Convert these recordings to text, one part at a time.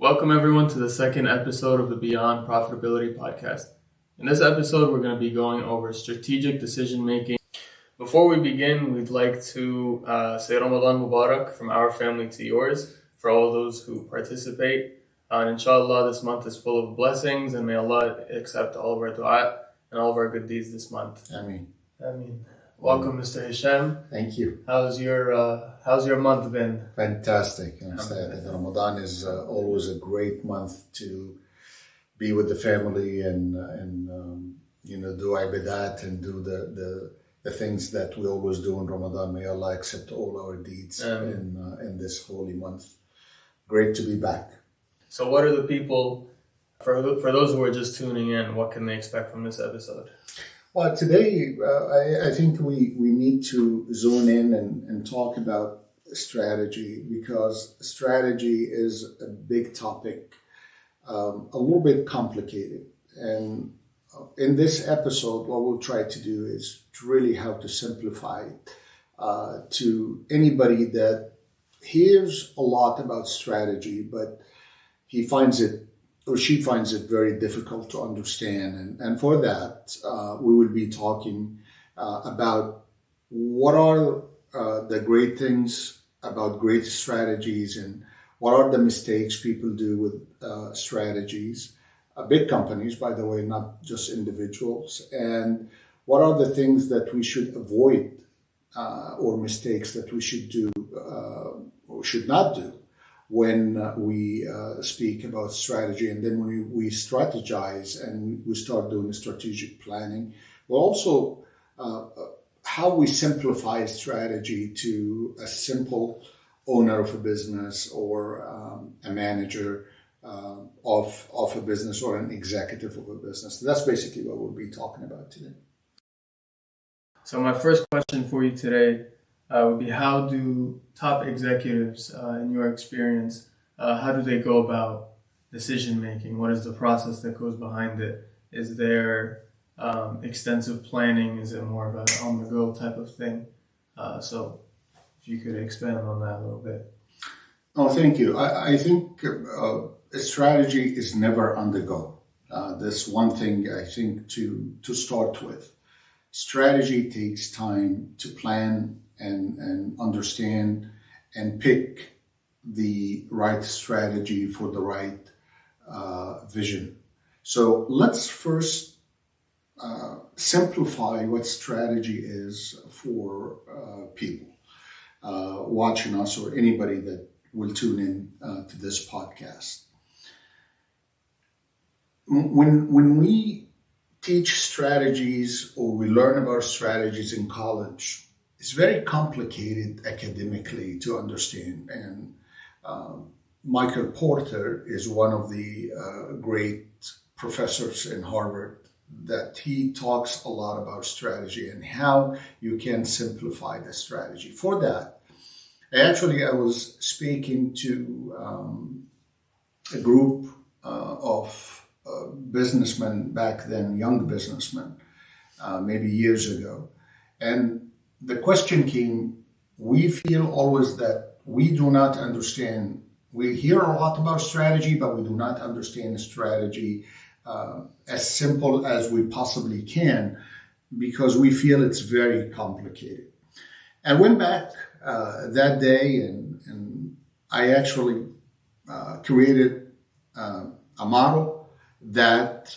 Welcome everyone to the second episode of the Beyond Profitability podcast. In this episode, we're going to be going over strategic decision making. Before we begin, we'd like to say Ramadan Mubarak from our family to yours for all those who participate. And inshallah, this month is full of blessings, and may Allah accept all of our dua and all of our good deeds this month. Ameen. Ameen. Welcome, Mr. Hisham. Thank you. How's your month been? Fantastic. Ramadan is always a great month to be with the family and do ibadat and do the things that we always do in Ramadan. May Allah accept all our deeds in this holy month. Great to be back. So what are the people, for those who are just tuning in, what can they expect from this episode? Well, today I think we need to zone in and talk about strategy, because strategy is a big topic, a little bit complicated. And in this episode, what we'll try to do is really how to simplify it to anybody that hears a lot about strategy, but he finds it or she finds it very difficult to understand. And for that, we will be talking about what are the great things about great strategies and what are the mistakes people do with strategies. Big companies, by the way, not just individuals. And what are the things that we should avoid or mistakes that we should do or should not do when we speak about strategy. And then when we strategize and we start doing strategic planning, we'll also how we simplify strategy to a simple owner of a business or a manager of a business or an executive of a business. That's basically what we'll be talking about today. So my first question for you today would be, how do top executives, in your experience, how do they go about decision making? What is the process that goes behind it? Is there extensive planning? Is it more of an on-the-go type of thing? So if you could expand on that a little bit. Oh, thank you. I think a strategy is never on the go. That's one thing I think to start with. Strategy takes time to plan and understand and pick the right strategy for the right vision. So let's first simplify what strategy is for people watching us or anybody that will tune in to this podcast. When we teach strategies or we learn about strategies in college, it's very complicated academically to understand. And Michael Porter is one of the great professors in Harvard that he talks a lot about strategy and how you can simplify the strategy. For that, I was speaking to a group of businessmen back then, young businessmen, maybe years ago. And the question came, we feel always that we do not understand. We hear a lot about strategy, but we do not understand strategy as simple as we possibly can because we feel it's very complicated. I went back that day and I actually created a model that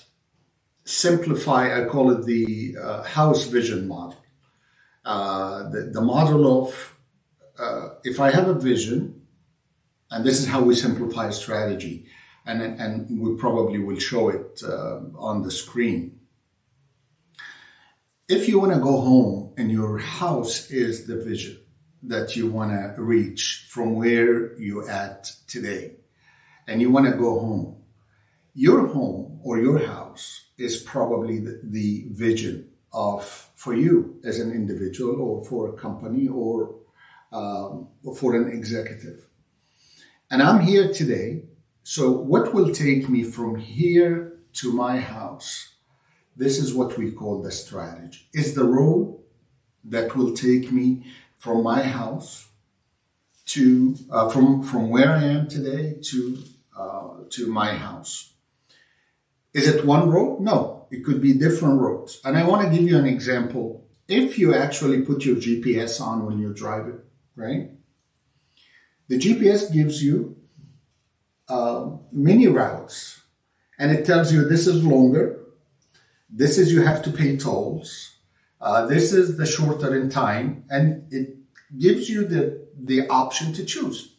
simplify, I call it the house vision model. The model of if I have a vision, and this is how we simplify strategy, and we probably will show it on the screen. If you want to go home and your house is the vision that you want to reach from where you're at today, and you want to go home, your home or your house is probably the vision for you as an individual or for a company or for an executive. And I'm here today. So what will take me from here to my house? This is what we call the strategy. Is the road that will take me from my house to from where I am today to to my house. Is it one road? No, it could be different roads. And I want to give you an example. If you actually put your GPS on when you drive it, right? The GPS gives you mini routes, and it tells you this is longer, this is you have to pay tolls, this is the shorter in time, and it gives you the option to choose.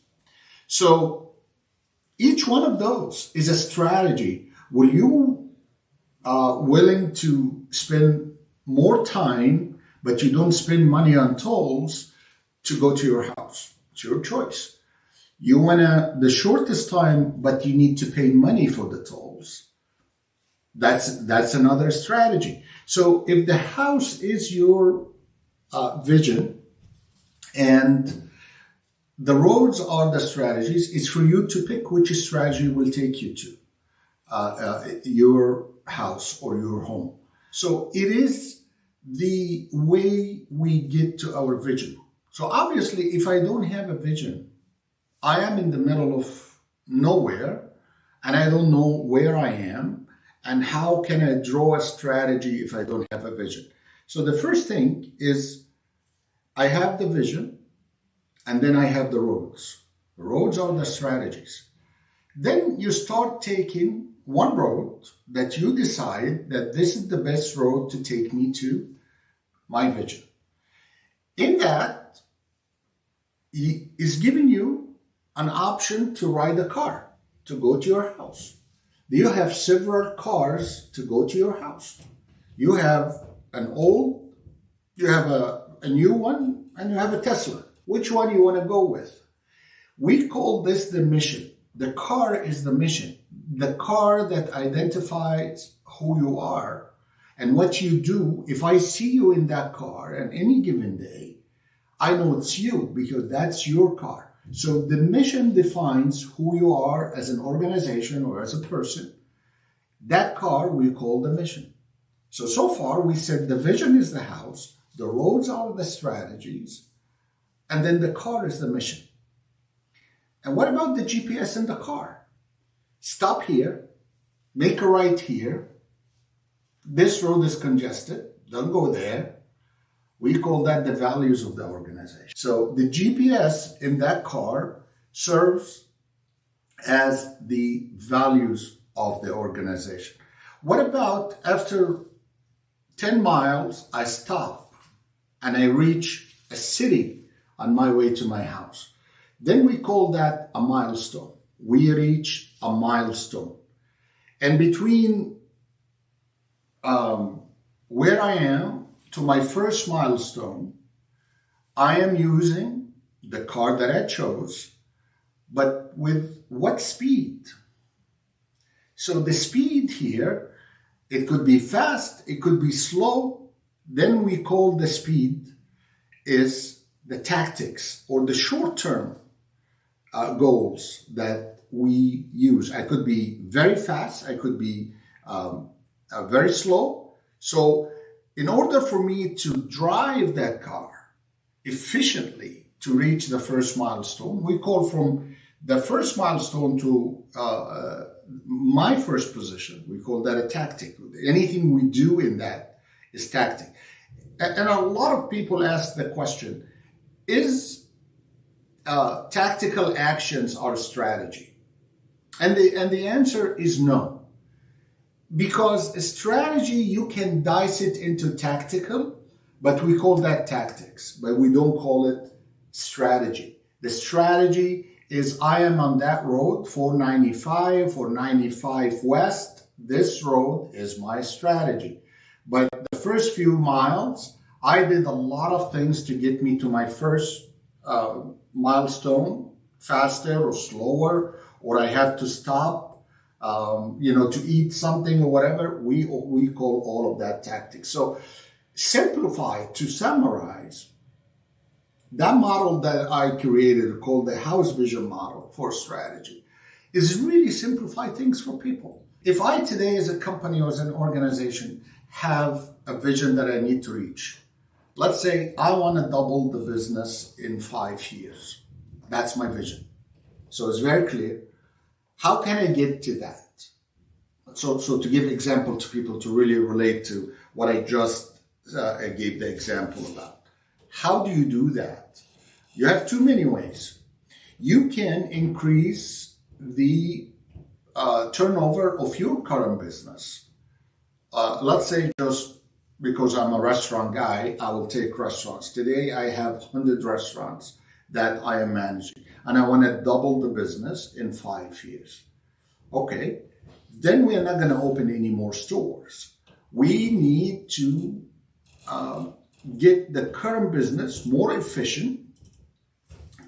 So each one of those is a strategy. Will you willing to spend more time, but you don't spend money on tolls to go to your house? It's your choice. You want the shortest time, but you need to pay money for the tolls. That's another strategy. So if the house is your vision and the roads are the strategies, it's for you to pick which strategy will take you to your house or your home. So it is the way we get to our vision. So obviously, if I don't have a vision, I am in the middle of nowhere and I don't know where I am and how can I draw a strategy if I don't have a vision. So the first thing is I have the vision and then I have the roads. The roads are the strategies. Then you start taking one road that you decide that this is the best road to take me to my vision. In that, he is giving you an option to ride a car to go to your house. You have several cars to go to your house. You have you have a new one, and you have a Tesla. Which one you want to go with? We call this the mission. The car is the mission. The car that identifies who you are and what you do. If I see you in that car on any given day, I know it's you because that's your car. So the mission defines who you are as an organization or as a person. That car we call the mission. So far we said the vision is the house, the roads are the strategies, and then the car is the mission. And what about the GPS in the car? Stop here, make a right here. This road is congested, don't go there. We call that the values of the organization. So the GPS in that car serves as the values of the organization. What about after 10 miles, I stop and I reach a city on my way to my house? Then we call that a milestone. We reach a milestone. And between where I am to my first milestone, I am using the car that I chose, but with what speed? So the speed here, it could be fast, it could be slow. Then we call the speed is the tactics or the short-term goals that we use. I could be very fast, I could be very slow. So in order for me to drive that car efficiently to reach the first milestone, we call from the first milestone to my first position, we call that a tactic. Anything we do in that is tactic. And a lot of people ask the question, is tactical actions our strategy? And the answer is no. Because a strategy, you can dice it into tactical, but we call that tactics, but we don't call it strategy. The strategy is I am on that road, 495 or 95 West. This road is my strategy. But the first few miles, I did a lot of things to get me to my first milestone, faster or slower, or I have to stop, to eat something or whatever. We call all of that tactics. So simplify, to summarize, that model that I created called the house vision model for strategy is really simplify things for people. If I today as a company or as an organization have a vision that I need to reach, let's say I want to double the business in 5 years. That's my vision. So it's very clear. How can I get to that? So to give example to people to really relate to what I just gave the example about. How do you do that? You have too many ways. You can increase the turnover of your current business. Let's say just because I'm a restaurant guy, I will take restaurants. Today I have 100 restaurants that I am managing, and I want to double the business in 5 years. Okay, then we are not going to open any more stores. We need to get the current business more efficient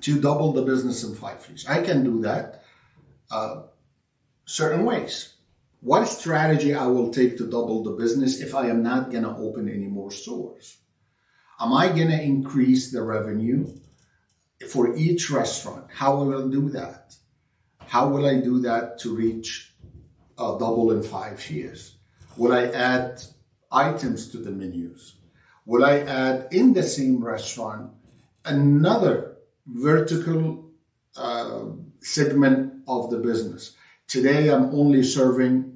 to double the business in 5 years. I can do that certain ways. What strategy I will take to double the business if I am not going to open any more stores? Am I going to increase the revenue for each restaurant? How I will do that? How will I do that to reach a double in 5 years? Will I add items to the menus? Will I add in the same restaurant another vertical segment of the business? Today I'm only serving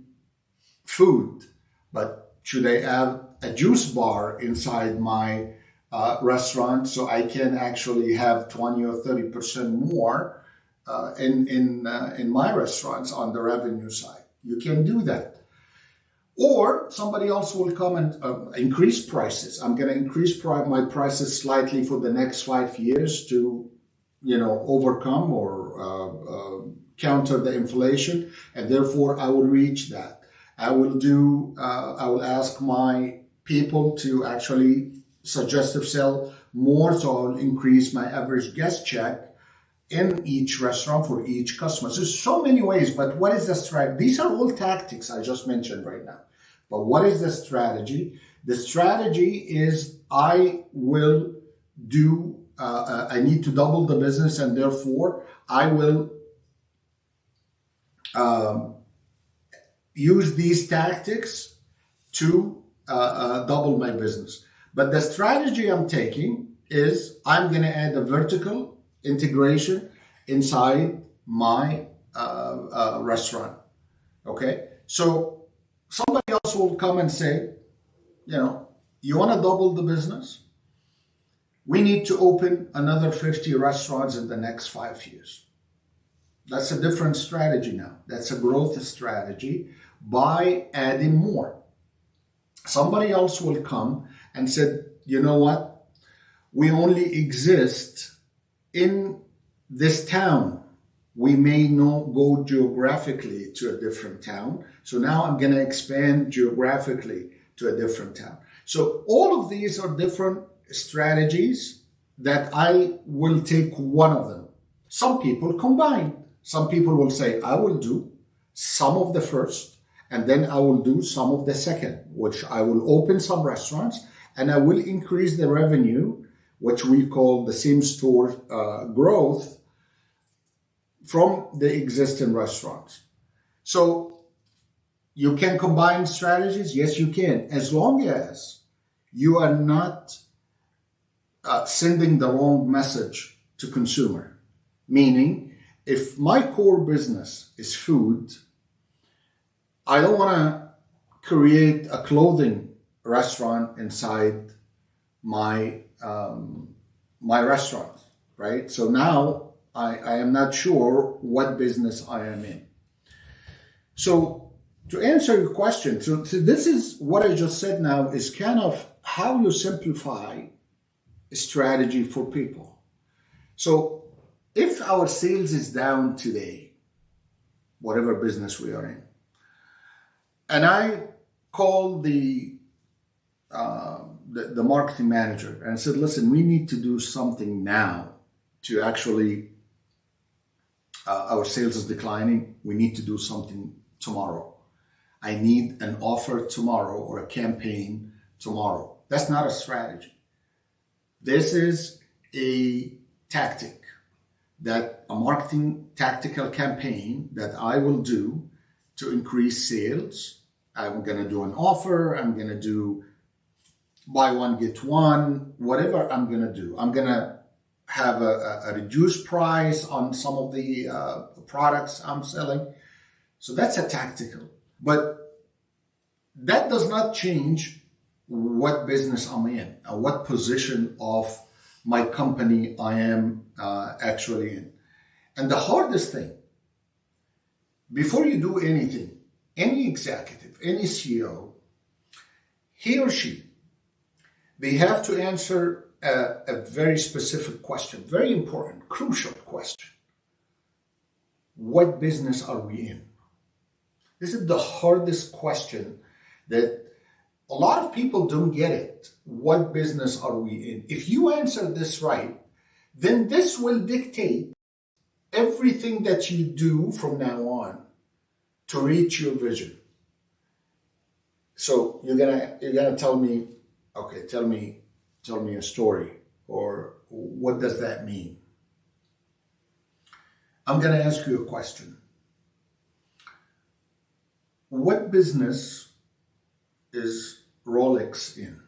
food, but should I have a juice bar inside my restaurant so I can actually have 20 or 30% more in my restaurants on the revenue side? You can do that. Or somebody else will come and increase prices. I'm going to increase my prices slightly for the next 5 years to, overcome or counter the inflation, and therefore I will reach that. I will ask my people to actually suggestive sell more, so I'll increase my average guest check in each restaurant for each customer. So there's so many ways, but what is the strategy? These are all tactics I just mentioned right now. But what is the strategy? The strategy is I will do, I need to double the business, and therefore I will use these tactics to double my business. But the strategy I'm taking is I'm going to add a vertical integration inside my restaurant. Okay? So somebody else will come and say, you want to double the business? We need to open another 50 restaurants in the next 5 years. That's a different strategy now. That's a growth strategy by adding more. Somebody else will come and say, you know what? We only exist in this town. We may not go geographically to a different town. So now I'm going to expand geographically to a different town. So all of these are different strategies that I will take one of them. Some people combine. Some people will say, I will do some of the first, and then I will do some of the second, which I will open some restaurants, and I will increase the revenue, which we call the same store growth, from the existing restaurants. So you can combine strategies. Yes, you can, as long as you are not sending the wrong message to consumer. Meaning, if my core business is food, I don't want to create a clothing restaurant inside my my restaurant, right? So now I am not sure what business I am in. So to answer your question, so this is what I just said now is kind of how you simplify a strategy for people. So if our sales is down today, whatever business we are in, and I call the marketing manager and said, listen, we need to do something now to actually, our sales is declining. We need to do something tomorrow. I need an offer tomorrow or a campaign tomorrow. That's not a strategy. This is a tactic, that a marketing tactical campaign that I will do to increase sales. I'm going to do an offer. I'm going to do buy one, get one, whatever I'm going to do. I'm going to have a reduced price on some of the products I'm selling. So that's a tactical. But that does not change what business I'm in, what position of my company I am actually in. And the hardest thing, before you do anything, any executive, any CEO, he or she, they have to answer a very specific question, very important, crucial question. What business are we in? This is the hardest question that a lot of people don't get it. What business are we in? If you answer this right, then this will dictate everything that you do from now on to reach your vision. So you're gonna tell me, okay, tell me a story, or what does that mean? I'm gonna ask you a question. What business is Rolex in?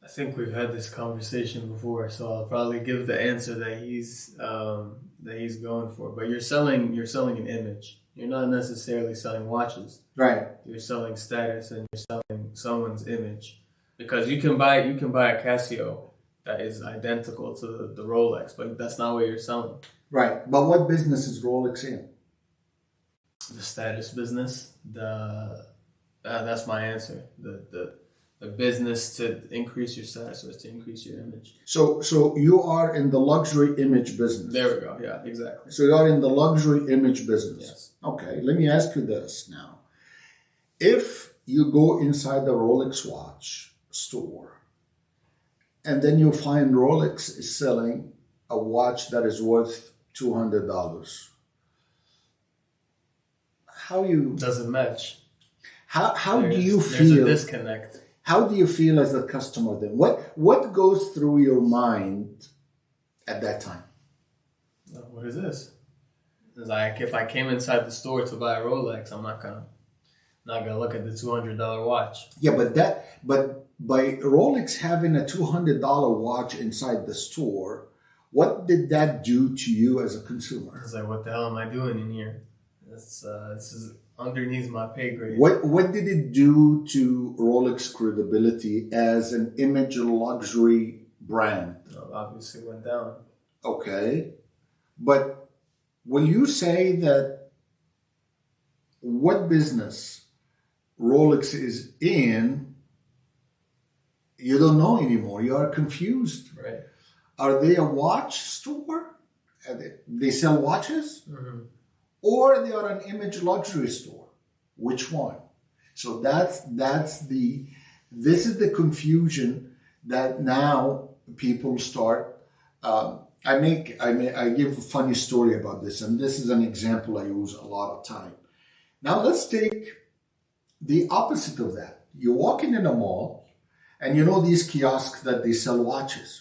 I think we've had this conversation before, so I'll probably give the answer that he's going for. But you're selling an image. You're not necessarily selling watches. Right. You're selling status, and you're selling someone's image. Because you can buy a Casio that is identical to the Rolex, but that's not what you're selling. Right. But what business is Rolex in? The status business. That's my answer. The business to increase your status or to increase your image. So you are in the luxury image business. There we go. Yeah, exactly. So you are in the luxury image business. Yes. Okay, let me ask you this now. If you go inside the Rolex watch store and then you find Rolex is selling a watch that is worth $200, how you... Doesn't match. How do you There's feel? a disconnect. How do you feel as a customer then? What goes through your mind at that time? What is this? It's like if I came inside the store to buy a Rolex, I'm not gonna look at the $200 watch. Yeah, but by Rolex having a $200 watch inside the store, what did that do to you as a consumer? It's like, what the hell am I doing in here? This is underneath my pay grade. What did it do to Rolex credibility as an image luxury brand? Obviously went down. Okay, but will you say that what business Rolex is in, you don't know anymore? You are confused. Right. Are they a watch store? They sell watches? Mm-hmm. Or they are an image luxury store? Which one? So this is the confusion that now people start. I give a funny story about this, and this is an example I use a lot of time. Now let's take the opposite of that. You're walking in a mall, and you know these kiosks that they sell watches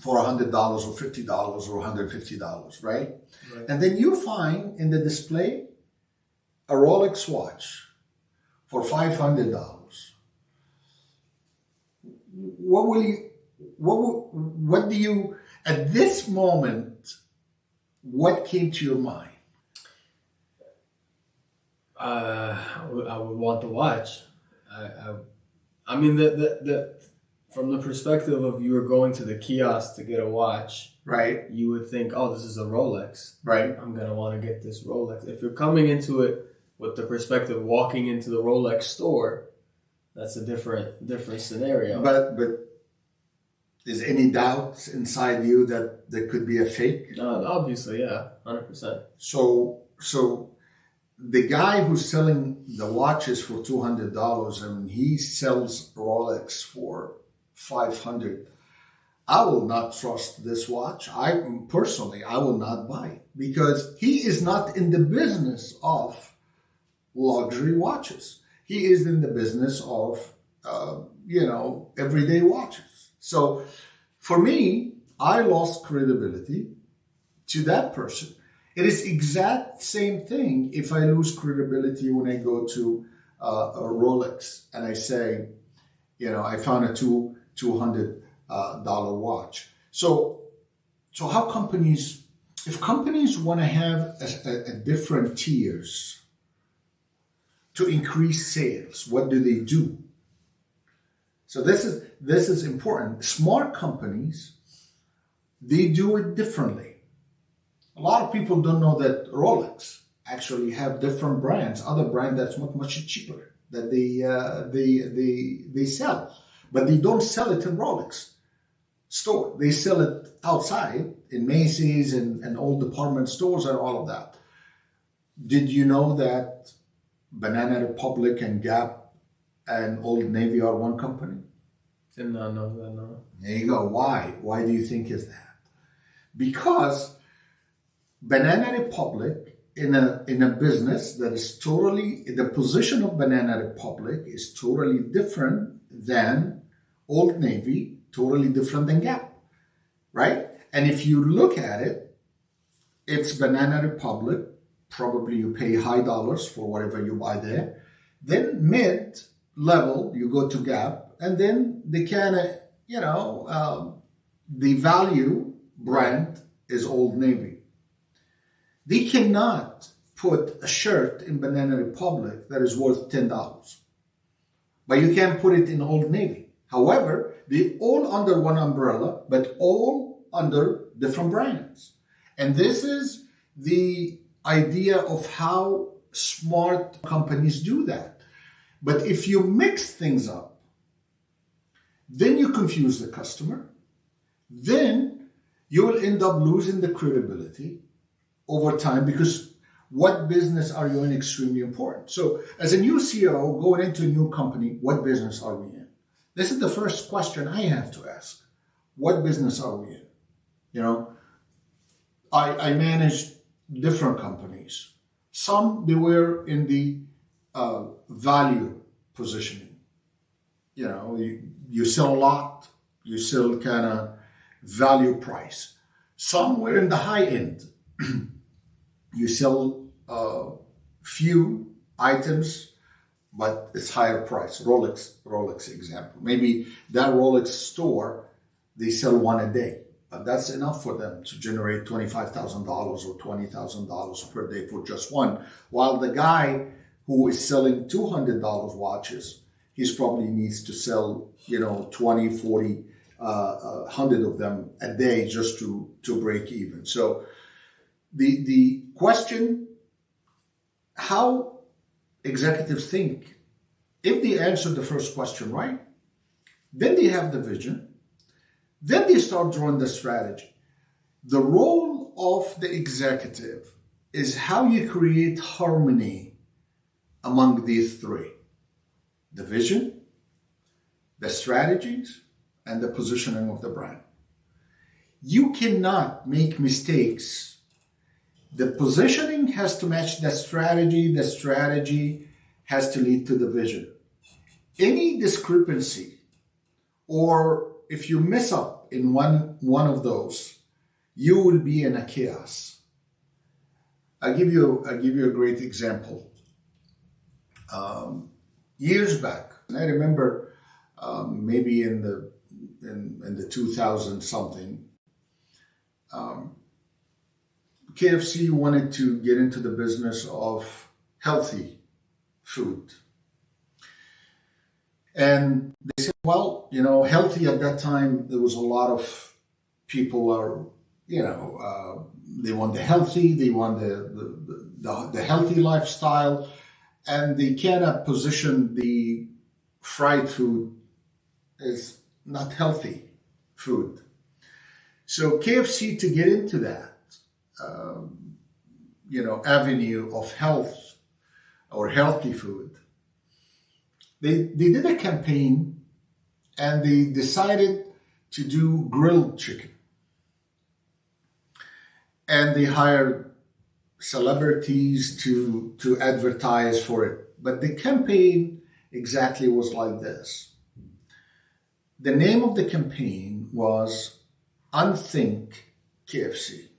for $100 or $50 or $150, right? And then you find in the display a Rolex watch for $500. What do you, at this moment, what came to your mind? I would want the watch. I mean, from the perspective of you were going to the kiosk to get a watch, right? You would think, oh, this is a Rolex, right? I'm gonna want to get this Rolex. If you're coming into it with the perspective of walking into the Rolex store, that's a different scenario. But is any doubt inside you that there could be a fake? No, obviously, yeah, 100%. So the guy who's selling the watches for $200 and he sells Rolex for $500, I will not trust this watch. I will not buy it because he is not in the business of luxury watches. He is in the business of, everyday watches. So for me, I lost credibility to that person. It is exact same thing if I lose credibility when I go to a Rolex and I say, I found a $200 watch. So how if companies want to have a different tiers to increase sales. What do they do? So this is important. Smart companies, they do it differently. A lot of people don't know that Rolex actually have different brands, other brand that's much cheaper that they sell, but they don't sell it in Rolex store. They sell it outside in Macy's and all department stores and all of that. Did you know that Banana Republic and Gap and Old Navy are one company? Did not know that, no. There you go. Why? Why do you think is that? Because Banana Republic in a business that is totally, the position of Banana Republic is totally different than Old Navy, totally different than Gap, right? And if you look at it, it's Banana Republic. Probably you pay high dollars for whatever you buy there. Then mid-level, you go to Gap, and then the kind of, the value brand is Old Navy. They cannot put a shirt in Banana Republic that is worth $10, but you can put it in Old Navy. However, they all under one umbrella, but all under different brands. And this is the idea of how smart companies do that. But if you mix things up, then you confuse the customer, then you will end up losing the credibility over time, because what business are you in extremely important. So as a new CEO going into a new company, what business are we in? This is the first question I have to ask. What business are we in? I managed different companies. Some, they were in the value positioning. You sell a lot, you sell kind of value price. Some were in the high end. You sell few items, but it's higher price. Rolex example. Maybe that Rolex store, they sell one a day, but that's enough for them to generate $25,000 or $20,000 per day for just one. While the guy who is selling $200 watches, he's probably needs to sell, 20, 40, 100 of them a day just to break even. So the question, how executives think, if they answer the first question right, then they have the vision, then they start drawing the strategy. The role of the executive is how you create harmony among these three: the vision, the strategies, and the positioning of the brand. You cannot make mistakes. The positioning has to match the strategy has to lead to the vision. Any discrepancy, or if you mess up in one of those, you will be in a chaos. I'll give you a great example. Years back, and I remember maybe in the 2000 something, KFC wanted to get into the business of healthy food. And they said, well, healthy at that time, there was a lot of people they want the healthy, they want the healthy lifestyle, and they cannot position the fried food as not healthy food. So KFC, to get into that, avenue of health or healthy food, they did a campaign and they decided to do grilled chicken. And they hired celebrities to advertise for it. But the campaign exactly was like this. The name of the campaign was Unthink KFC.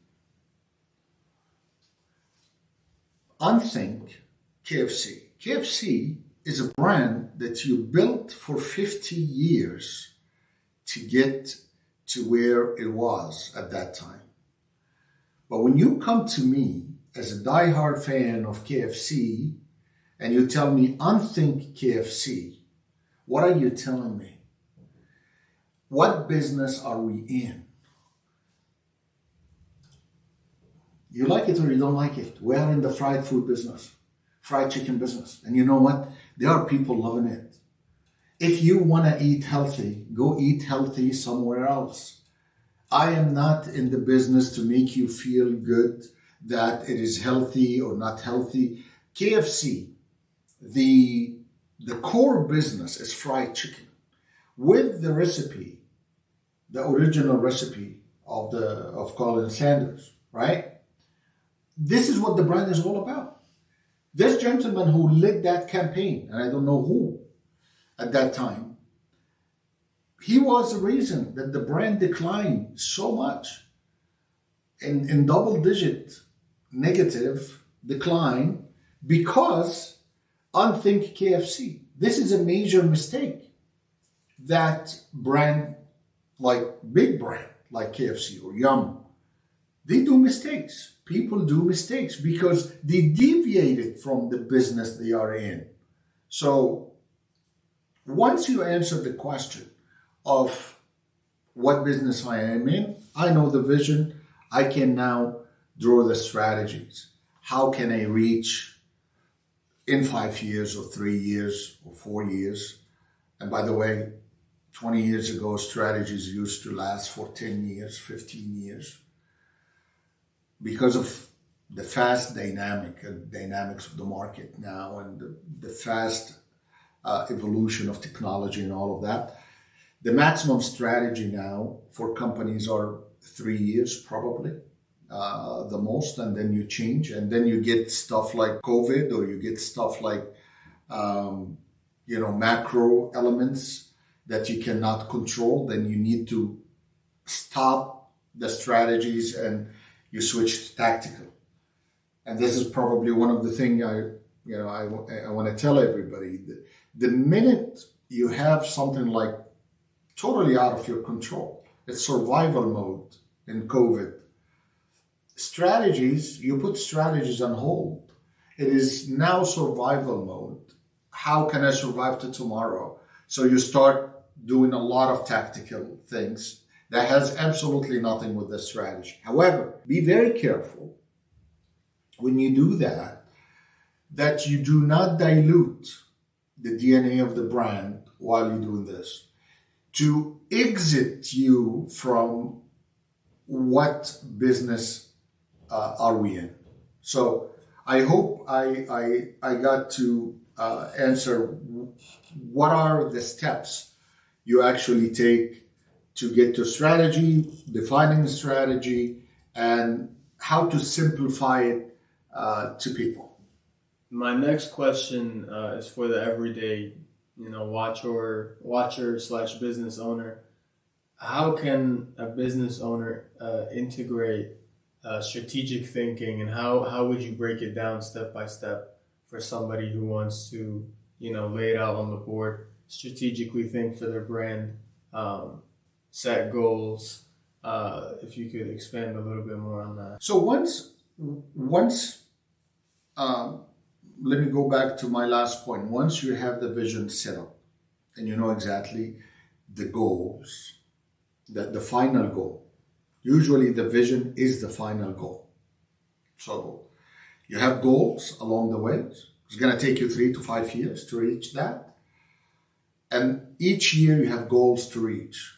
Unthink KFC. KFC is a brand that you built for 50 years to get to where it was at that time. But when you come to me as a diehard fan of KFC, and you tell me unthink KFC, what are you telling me? What business are we in? You like it or you don't like it. We are in the fried food business, fried chicken business. And you know what? There are people loving it. If you want to eat healthy, go eat healthy somewhere else. I am not in the business to make you feel good that it is healthy or not healthy. KFC, the core business is fried chicken with the recipe, the original recipe of Colin Sanders, right? This is what the brand is all about. This gentleman who led that campaign, and I don't know who at that time, he was the reason that the brand declined so much in double-digit negative decline because unthink KFC. This is a major mistake that brand, like big brand, like KFC or Yum, they do mistakes. People do mistakes because they deviated from the business they are in. So once you answer the question of what business I am in, I know the vision. I can now draw the strategies. How can I reach in 5 years or 3 years or 4 years? And by the way, 20 years ago, strategies used to last for 10 years, 15 years. Because of the fast dynamics of the market now and the fast evolution of technology and all of that, the maximum strategy now for companies are 3 years probably, the most, and then you change, and then you get stuff like COVID, or you get stuff like macro elements that you cannot control. Then you need to stop the strategies and you switch to tactical. And this is probably one of the things I want to tell everybody. The minute you have something like totally out of your control, it's survival mode in COVID. Strategies, you put strategies on hold. It is now survival mode. How can I survive to tomorrow? So you start doing a lot of tactical things that has absolutely nothing with the strategy. However, be very careful when you do that you do not dilute the DNA of the brand while you're doing this, to exit you from what business are we in. So I hope I got to answer what are the steps you actually take to get to strategy, defining the strategy, and how to simplify it to people. My next question is for the everyday, watcher/business owner. How can a business owner integrate strategic thinking, and how would you break it down step by step for somebody who wants to, lay it out on the board, strategically think for their brand, set goals? If you could expand a little bit more on that. So once, let me go back to my last point. Once you have the vision set up and you know exactly the goals, the final goal, usually the vision is the final goal. So you have goals along the way. It's going to take you 3 to 5 years to reach that. And each year you have goals to reach.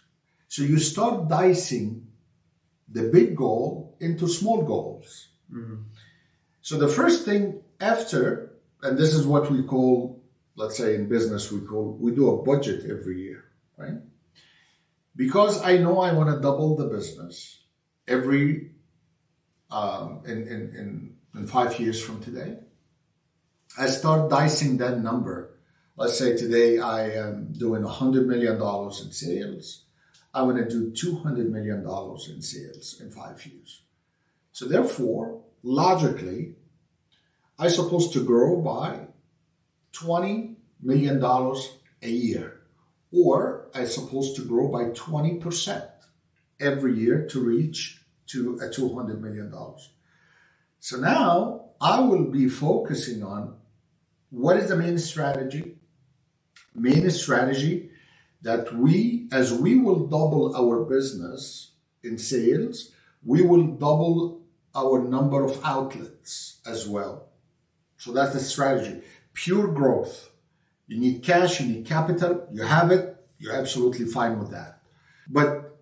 So you start dicing the big goal into small goals. Mm-hmm. So the first thing after, and this is what we call, let's say in business, we do a budget every year, right? Because I know I want to double the business every in 5 years from today. I start dicing that number. Let's say today I am doing $100 million in sales. I want to do $200 million in sales in 5 years. So therefore, logically, I'm supposed to grow by $20 million a year, or I'm supposed to grow by 20% every year to reach to a $200 million. So now I will be focusing on what is the main strategy? Main strategy that as we will double our business in sales, we will double our number of outlets as well. So that's the strategy. Pure growth. You need cash, you need capital, you have it, you're absolutely fine with that. But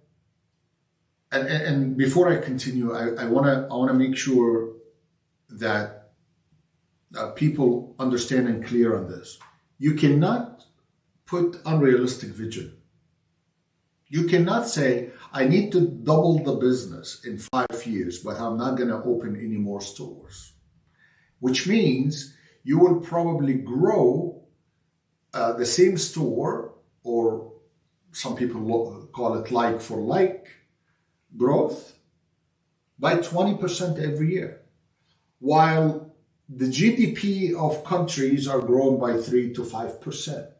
and before I continue, I wanna make sure that people understand and clear on this. You cannot put unrealistic vision. You cannot say, I need to double the business in 5 years, but I'm not going to open any more stores. Which means you will probably grow the same store, or some people call it like for like growth, by 20% every year. While the GDP of countries are growing by 3 to 5%.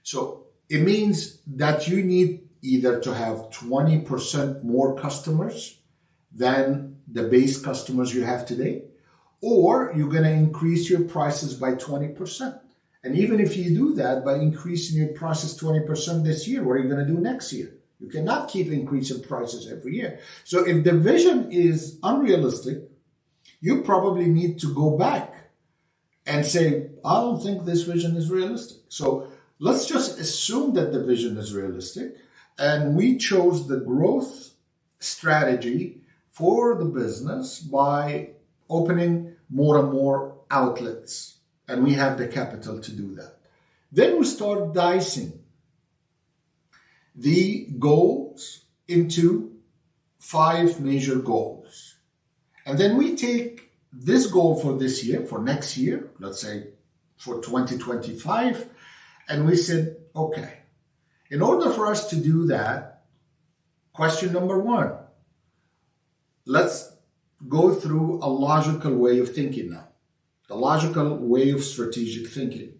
So it means that you need either to have 20% more customers than the base customers you have today, or you're going to increase your prices by 20%. And even if you do that by increasing your prices 20% this year, what are you going to do next year? You cannot keep increasing prices every year. So if the vision is unrealistic, you probably need to go back and say, I don't think this vision is realistic. So let's just assume that the vision is realistic. And we chose the growth strategy for the business by opening more and more outlets. And we have the capital to do that. Then we start dicing the goals into 5 major goals. And then we take this goal for this year, for next year, let's say for 2025, and we said, okay, in order for us to do that, question number 1, let's go through a logical way of thinking now, the logical way of strategic thinking.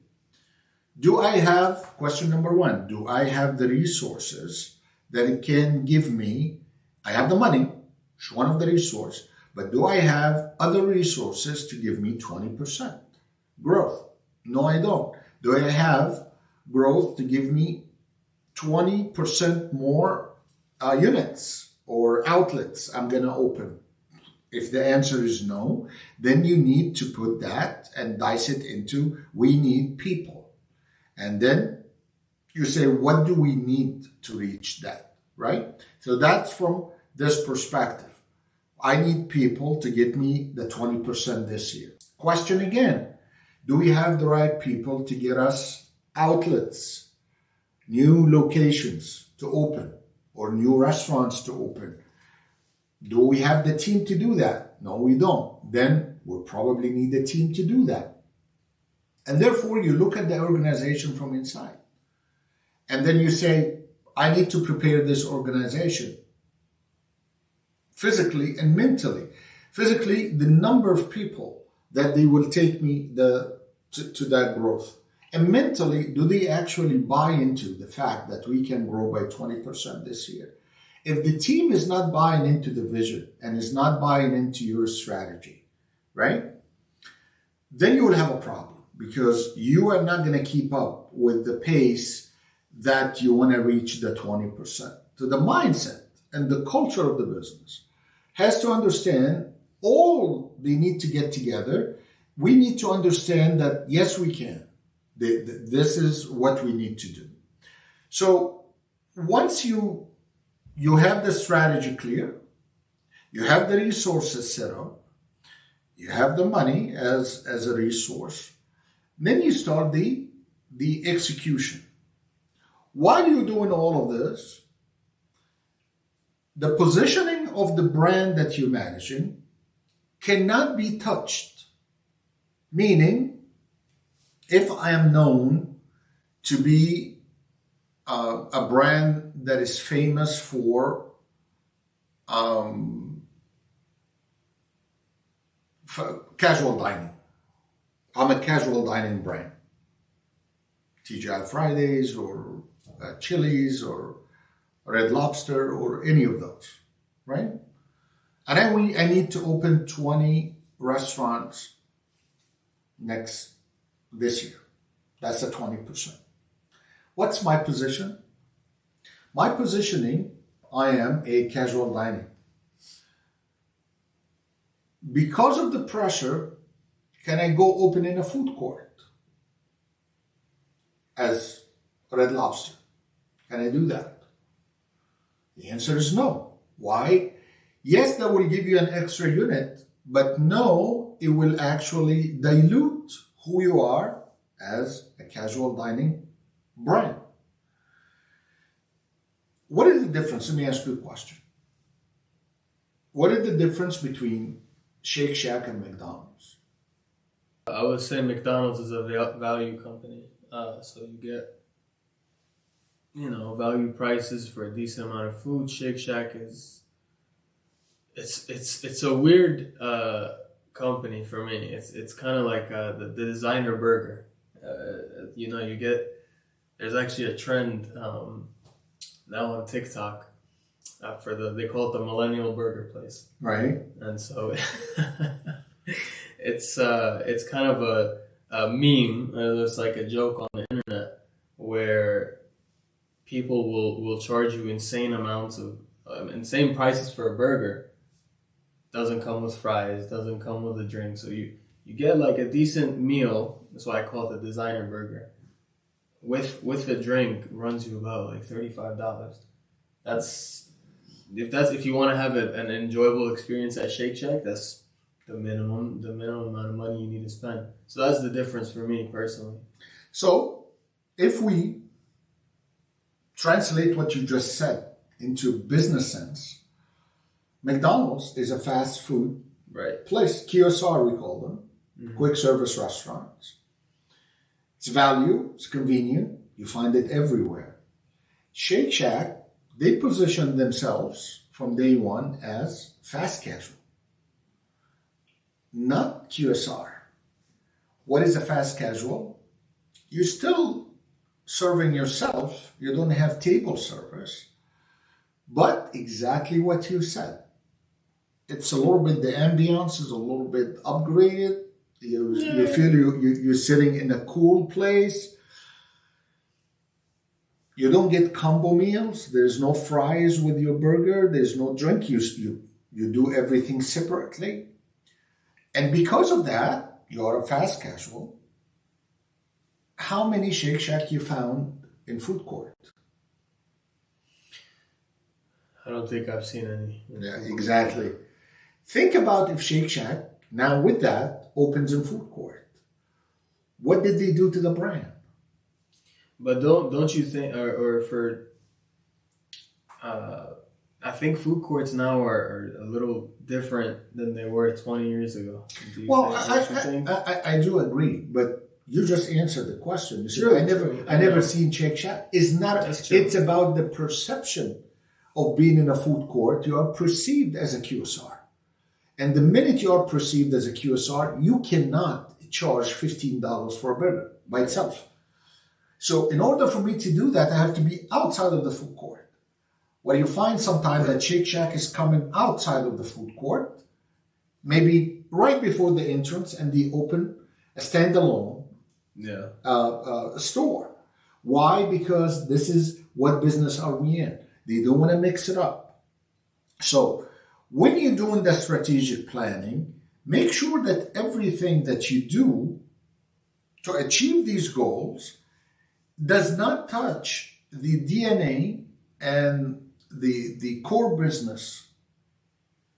Question number 1, do I have the resources that it can give me? I have the money, it's one of the resources, but do I have other resources to give me 20% growth? No, I don't. Do I have growth to give me 20% more units or outlets I'm going to open? If the answer is no, then you need to put that and dice it into, we need people. And then you say, what do we need to reach that, right? So that's from this perspective. I need people to get me the 20% this year. Question again, do we have the right people to get us outlets, new locations to open, or new restaurants to open? Do we have the team to do that? No, we don't. Then we'll probably need a team to do that. And therefore, you look at the organization from inside. And then you say, I need to prepare this organization physically and mentally. Physically, the number of people that they will take me to that growth. And mentally, do they actually buy into the fact that we can grow by 20% this year? If the team is not buying into the vision and is not buying into your strategy, right? Then you will have a problem because you are not going to keep up with the pace that you want to reach the 20%. So the mindset and the culture of the business has to understand all they need to get together. We need to understand that, yes, we can. This is what we need to do. So once you have the strategy clear, you have the resources set up, you have the money as a resource, then you start the execution. While you're doing all of this, the positioning of the brand that you're managing cannot be touched. Meaning, if I am known to be a brand that is famous for casual dining, I'm a casual dining brand. TGI Fridays or Chili's or Red Lobster or any of those, right? And I need to open 20 restaurants next this year. That's the 20%. What's my position? My positioning, I am a casual dining. Because of the pressure, can I go open in a food court as Red Lobster? Can I do that? The answer is no. Why? Yes, that will give you an extra unit, but no, it will actually dilute who you are as a casual dining brand. What is the difference? Let me ask you a question. What is the difference between Shake Shack and McDonald's? I would say McDonald's is a value company, so you get, value prices for a decent amount of food. Shake Shack it's a weird company for me. It's kind of like the designer burger. There's actually a trend now on TikTok they call it the millennial burger place, right? And so it's kind of a meme. It's like a joke on the internet where people will charge you insane amounts of insane prices for a burger. Doesn't come with fries, doesn't come with a drink, so you get like a decent meal. That's why I call it the designer burger. With the drink runs you about like $35. If you want to have an enjoyable experience at Shake Shack, that's the minimum amount of money you need to spend. So that's the difference for me personally. So if we translate what you just said into business sense, McDonald's is a fast food place. QSR, we call them, quick service restaurants. It's value, it's convenient, you find it everywhere. Shake Shack, they position themselves from day one as fast casual, not QSR. What is a fast casual? You're still serving yourself, you don't have table service, but exactly what you said. It's a little bit, the ambiance is a little bit upgraded. You feel you're sitting in a cool place. You don't get combo meals. There's no fries with your burger. There's no drink. You do everything separately. And because of that, you're a fast casual. How many Shake Shack you found in food court? I don't think I've seen any. Yeah, exactly. Think about if Shake Shack, now with that, opens in food court. What did they do to the brand? But don't you think, I think food courts now are a little different than they were 20 years ago. Well, I do agree, but you just answered the question. You said, I never seen Shake Shack. It's about the perception of being in a food court. You are perceived as a QSR. And the minute you are perceived as a QSR, you cannot charge $15 for a burger by itself. So in order for me to do that, I have to be outside of the food court. Where you find sometimes that Shake Shack is coming outside of the food court, maybe right before the entrance, and they open a standalone store. Why? Because this is what business are we in. They don't want to mix it up. So when you're doing the strategic planning, make sure that everything that you do to achieve these goals does not touch the DNA and the core business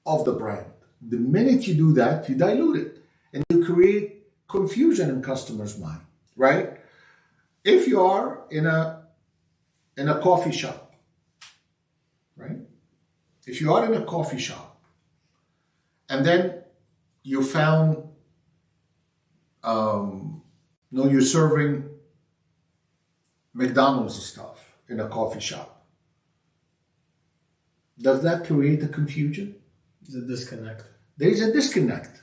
of the brand. The minute you do that, you dilute it and you create confusion in customers' mind, right? If you are in a coffee shop, right? If you are in a coffee shop and then you found, you're serving McDonald's stuff in a coffee shop, does that create a confusion? There's a disconnect. There is a disconnect.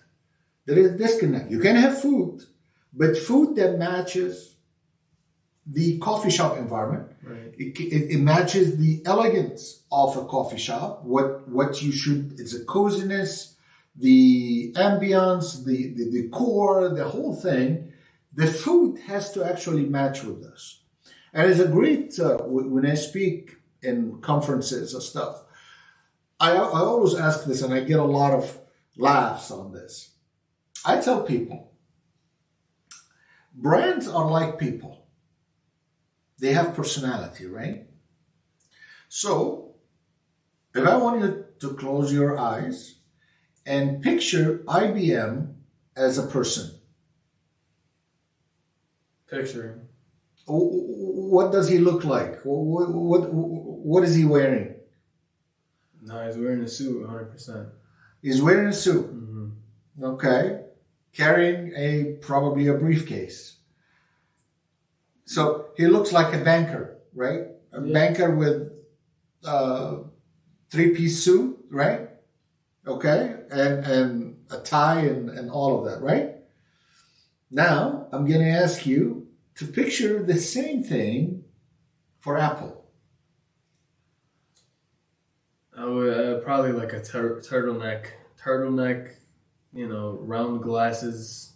There is a disconnect. You can have food, but food that matches the coffee shop environment. Right. It matches the elegance of a coffee shop. What you should, it's a coziness, the ambience, the decor, the whole thing the food has to actually match with this. And it's a great, when I speak in conferences and stuff, I always ask this, and I get a lot of laughs on this. I tell people, brands are like people. They have personality, right? So, if I want you to close your eyes and picture IBM as a person. Picturing. What does he look like? What is he wearing? No, he's wearing a suit, 100%. He's wearing a suit. Mm-hmm. Okay. Carrying probably a briefcase. So he looks like a banker, right? A banker with three-piece suit, right? Okay. And a tie and all of that, right? Now, I'm going to ask you to picture the same thing for Apple. I would probably like a turtleneck, round glasses.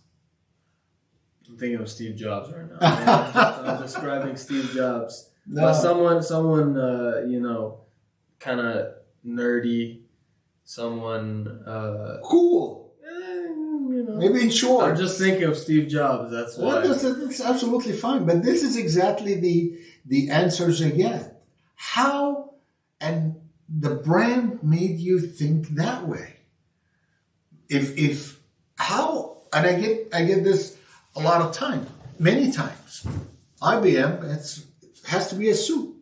I'm thinking of Steve Jobs right now. I'm describing Steve Jobs. No. But someone, kind of nerdy, someone cool. Maybe in short. I'm just thinking of Steve Jobs. That's why. That's absolutely fine. But this is exactly the answers I get. How and the brand made you think that way. If how, and I get this a lot of time, many times. IBM has to be a suit.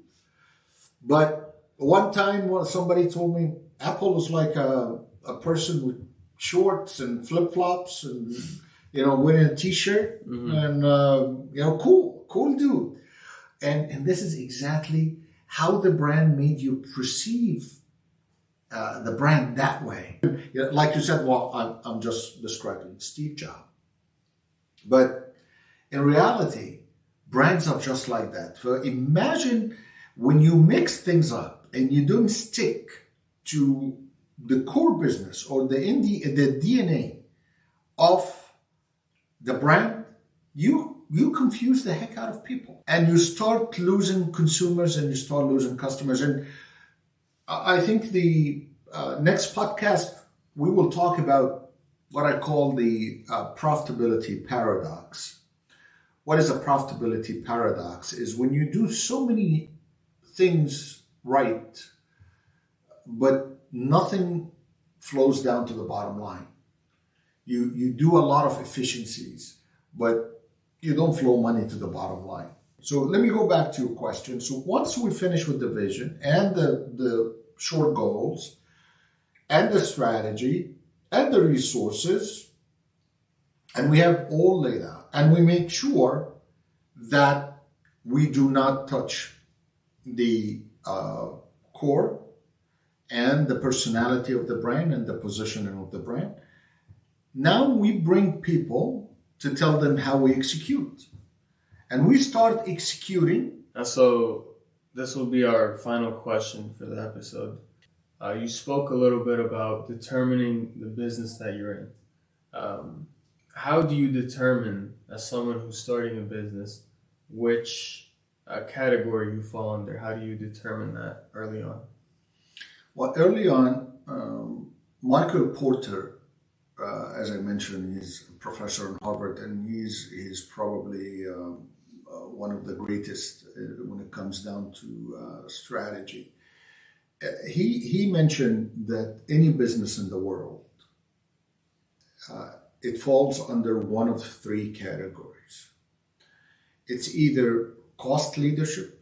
But one time somebody told me Apple is like a person with shorts and flip-flops and, wearing a t-shirt and, cool dude. And this is exactly how the brand made you perceive the brand that way. Like you said, well, I'm just describing Steve Jobs. But in reality, brands are just like that. So imagine when you mix things up and you don't stick to the core business or the DNA of the brand, you confuse the heck out of people. And you start losing consumers and you start losing customers. And I think the next podcast, we will talk about what I call the profitability paradox. What is a profitability paradox? Is when you do so many things right, but nothing flows down to the bottom line. You do a lot of efficiencies, but you don't flow money to the bottom line. So let me go back to your question. So once we finish with the vision and the short goals and the strategy and the resources, and we have all laid out, and we make sure that we do not touch the core and the personality of the brand and the positioning of the brand. Now we bring people to tell them how we execute. And we start executing. So this will be our final question for the episode. You spoke a little bit about determining the business that you're in. How do you determine, as someone who's starting a business, which category you fall under? How do you determine that early on? Well, early on, Michael Porter, as I mentioned, he's a professor in Harvard, and he's probably one of the greatest when it comes down to strategy. He mentioned that any business in the world, it falls under one of three categories. It's either cost leadership,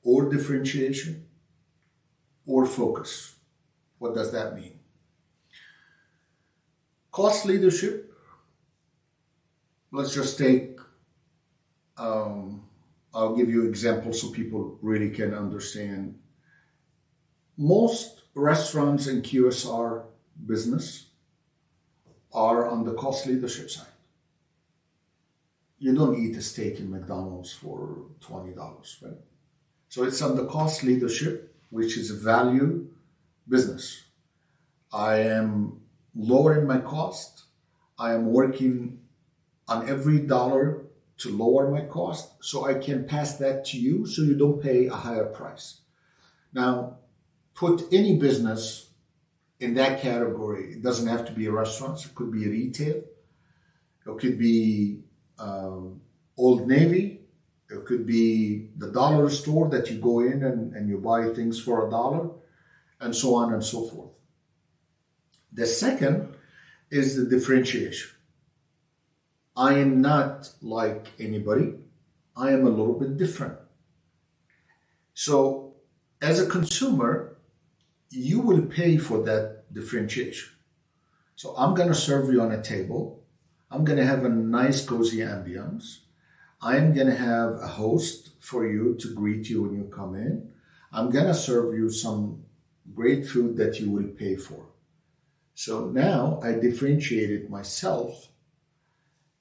or differentiation, or focus. What does that mean? Cost leadership, let's just take, I'll give you examples so people really can understand. Most restaurants in QSR business are on the cost leadership side. You don't eat a steak in McDonald's for $20, right? So it's on the cost leadership, which is a value business. I am lowering my cost. I am working on every dollar to lower my cost so I can pass that to you so you don't pay a higher price. Now, put any business in that category. It doesn't have to be a restaurant. It could be retail. It could be Old Navy. It could be the dollar store that you go in and you buy things for $1, and so on and so forth. The second is the differentiation. I am not like anybody. I am a little bit different. So as a consumer, you will pay for that differentiation. So I'm going to serve you on a table. I'm going to have a nice, cozy ambience. I'm going to have a host for you to greet you when you come in. I'm going to serve you some great food that you will pay for. So now I differentiated myself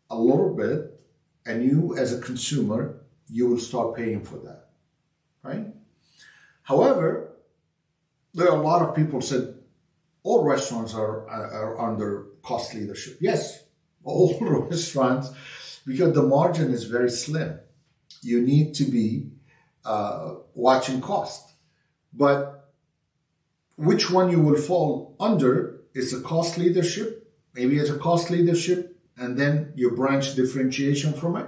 a little bit, and you as a consumer, you will start paying for that, right? However, there are a lot of people said all restaurants are under cost leadership. Yes, all restaurants, because the margin is very slim. You need to be watching cost. But which one you will fall under is a cost leadership. Maybe it's a cost leadership, and then your branch differentiation from it,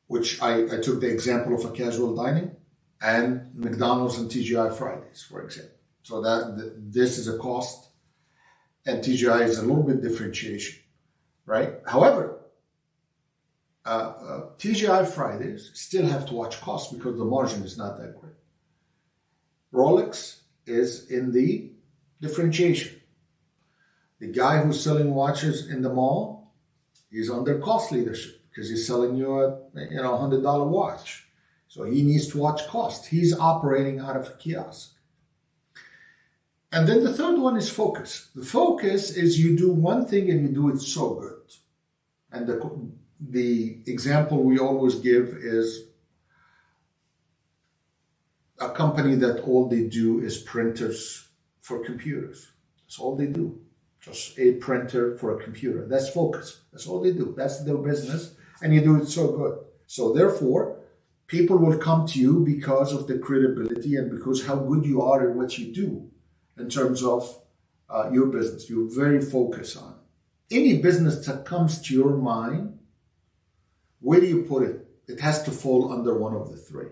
which I took the example of a casual dining, and McDonald's and TGI Fridays, for example. So this is a cost, and TGI is a little bit differentiation, right? However, TGI Fridays still have to watch cost because the margin is not that great. Rolex is in the differentiation. The guy who's selling watches in the mall is under cost leadership because he's selling you a $100 watch. So he needs to watch cost. He's operating out of a kiosk. And then the third one is focus. The focus is you do one thing and you do it so good. And the example we always give is a company that all they do is printers for computers. That's all they do. Just a printer for a computer. That's focus. That's all they do. That's their business. And you do it so good. So therefore, people will come to you because of the credibility and because how good you are at what you do in terms of your business. You're very focused on it. Any business that comes to your mind, where do you put it? It has to fall under one of the three.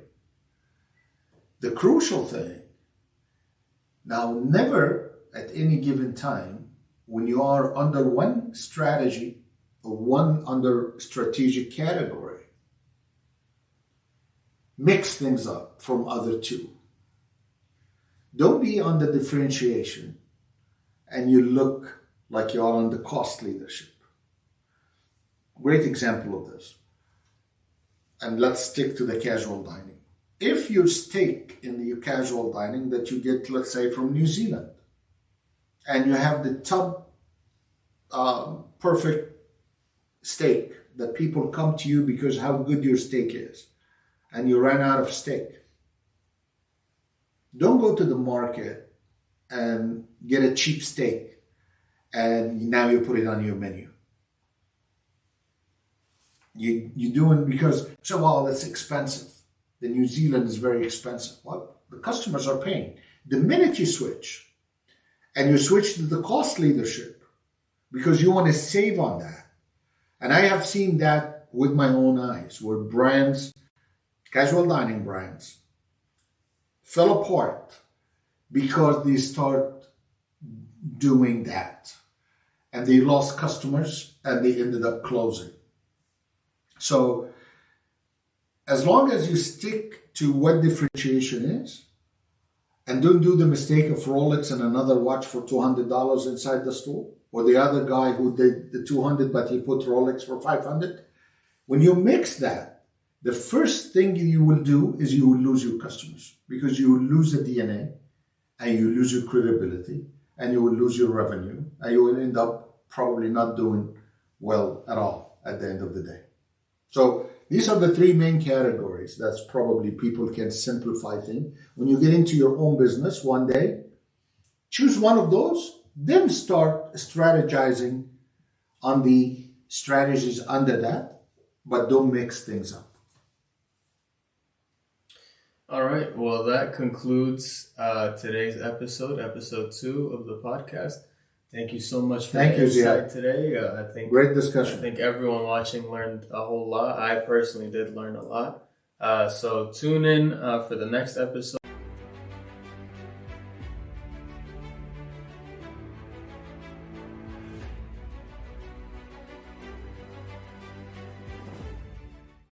The crucial thing, now never at any given time, when you are under one strategy or one under strategic category, mix things up from other two. Don't be on the differentiation and you look like you are on the cost leadership. Great example of this. And let's stick to the casual dining. If your steak in the casual dining that you get, let's say, from New Zealand, and you have the top perfect steak that people come to you because how good your steak is, and you ran out of steak, don't go to the market and get a cheap steak and now you put it on your menu. You do it because, that's expensive. The New Zealand is very expensive. Well, the customers are paying. The minute you switch, and you switch to the cost leadership because you want to save on that. And I have seen that with my own eyes, where brands, casual dining brands, fell apart because they start doing that. And they lost customers and they ended up closing. So as long as you stick to what differentiation is, and don't do the mistake of Rolex and another watch for $200 inside the store, or the other guy who did the $200 but he put Rolex for $500. When you mix that, the first thing you will do is you will lose your customers because you will lose the DNA and you lose your credibility and you will lose your revenue and you will end up probably not doing well at all at the end of the day. So these are the three main categories. That's probably people can simplify things. When you get into your own business one day, choose one of those, then start strategizing on the strategies under that, but don't mix things up. All right. Well, that concludes today's episode 2 of the podcast. Thank you so much for the insight today. I think great discussion. I think everyone watching learned a whole lot. I personally did learn a lot. So tune in for the next episode.